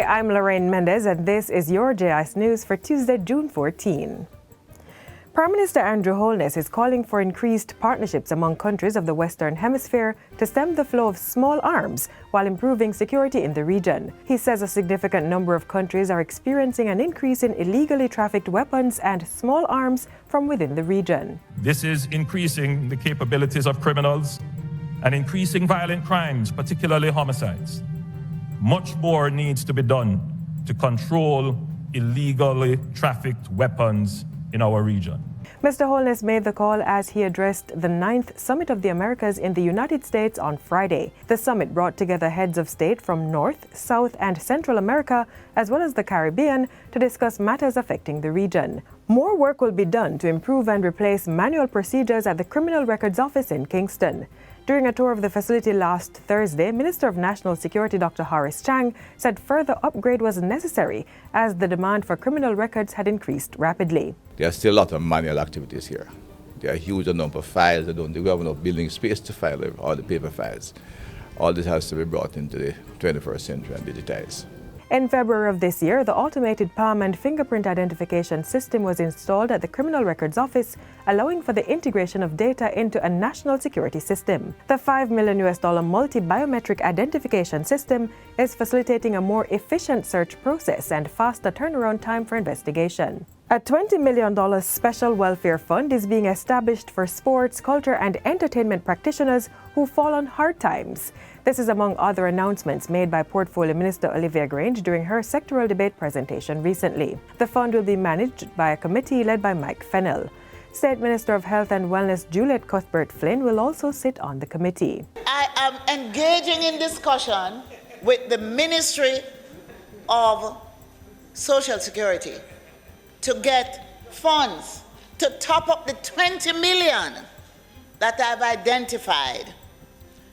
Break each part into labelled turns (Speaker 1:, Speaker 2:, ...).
Speaker 1: Hi, I'm Lorraine Mendez, and this is your JIS News for Tuesday, June 14. Prime Minister Andrew Holness is calling for increased partnerships among countries of the Western Hemisphere to stem the flow of small arms while improving security in the region. He says a significant number of countries are experiencing an increase in illegally trafficked weapons and small arms from within the region.
Speaker 2: This is increasing the capabilities of criminals and increasing violent crimes, particularly homicides. Much more needs to be done to control illegally trafficked weapons in our region.
Speaker 1: Mr. Holness made the call as he addressed the 9th Summit of the Americas in the United States on Friday. The summit brought together heads of state from North, South, and Central America, as well as the Caribbean, to discuss matters affecting the region. More work will be done to improve and replace manual procedures at the Criminal Records Office in Kingston. During a tour of the facility last Thursday, Minister of National Security Dr. Horace Chang said further upgrade was necessary as the demand for criminal records had increased rapidly.
Speaker 3: There are still a lot of manual activities here. There are a huge number of files. We have enough building space to file all the paper files. All this has to be brought into the 21st century and digitized.
Speaker 1: In February of this year, the automated palm and fingerprint identification system was installed at the Criminal Records Office, allowing for the integration of data into a national security system. The $5 million multi-biometric identification system is facilitating a more efficient search process and faster turnaround time for investigation. A $20 million special welfare fund is being established for sports, culture, and entertainment practitioners who fall on hard times. This is among other announcements made by Portfolio Minister Olivia Grange during her sectoral debate presentation recently. The fund will be managed by a committee led by Mike Fennell. State Minister of Health and Wellness Juliet Cuthbert-Flynn will also sit on the committee.
Speaker 4: I am engaging in discussion with the Ministry of Social Security to get funds to top up the $20 million that I've identified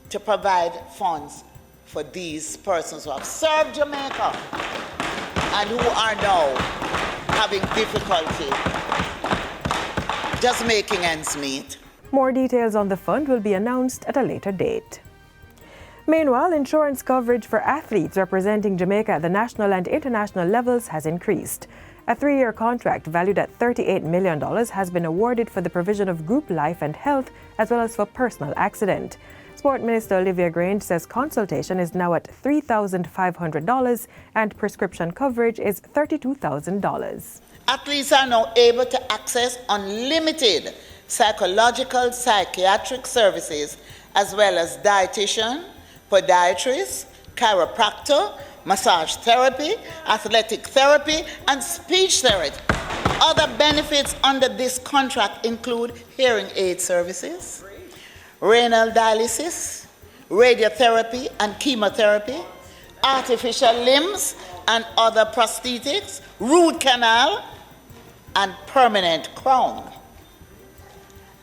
Speaker 4: to provide funds for these persons who have served Jamaica and who are now having difficulty just making ends meet.
Speaker 1: More details on the fund will be announced at a later date. Meanwhile, insurance coverage for athletes representing Jamaica at the national and international levels has increased. A 3-year contract valued at $38 million has been awarded for the provision of group life and health as well as for personal accident. Sport Minister Olivia Grange says consultation is now at $3,500 and prescription coverage is $32,000.
Speaker 4: Athletes are now able to access unlimited psychological, psychiatric services as well as dietitian, podiatrist, chiropractor, massage therapy, athletic therapy, and speech therapy. Other benefits under this contract include hearing aid services, renal dialysis, radiotherapy and chemotherapy, artificial limbs and other prosthetics, root canal, and permanent crown.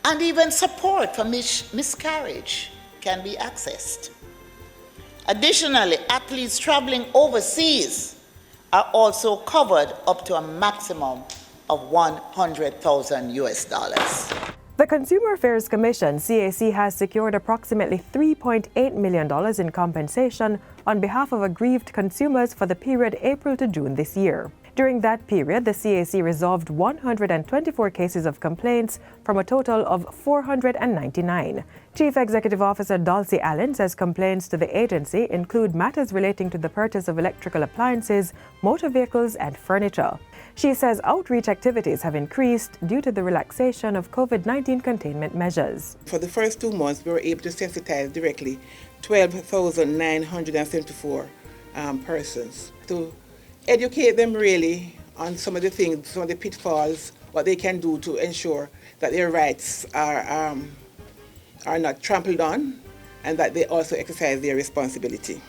Speaker 4: And even support for miscarriage can be accessed. Additionally, athletes traveling overseas are also covered up to a maximum of $100,000.
Speaker 1: The Consumer Affairs Commission, CAC, has secured approximately $3.8 million in compensation on behalf of aggrieved consumers for the period April to June this year. During that period, the CAC resolved 124 cases of complaints from a total of 499. Chief Executive Officer Dulcie Allen says complaints to the agency include matters relating to the purchase of electrical appliances, motor vehicles, and furniture. She says outreach activities have increased due to the relaxation of COVID-19 containment measures.
Speaker 5: For the first 2 months, we were able to sensitize directly 12,974 persons to educate them really on some of the things, some of the pitfalls, what they can do to ensure that their rights are not trampled on and that they also exercise their responsibility.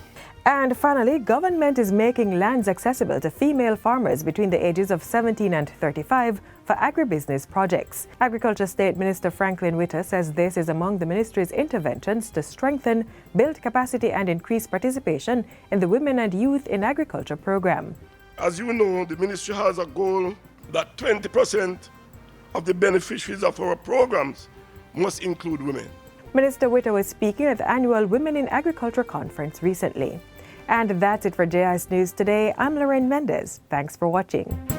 Speaker 1: And finally, government is making lands accessible to female farmers between the ages of 17 and 35 for agribusiness projects. Agriculture State Minister Franklin Witter says this is among the ministry's interventions to strengthen, build capacity and increase participation in the Women and Youth in Agriculture program.
Speaker 6: As you know, the ministry has a goal that 20% of the beneficiaries of our programs must include women.
Speaker 1: Minister Witter was speaking at the annual Women in Agriculture conference recently. And that's it for JIS News today. I'm Lorraine Mendez. Thanks for watching.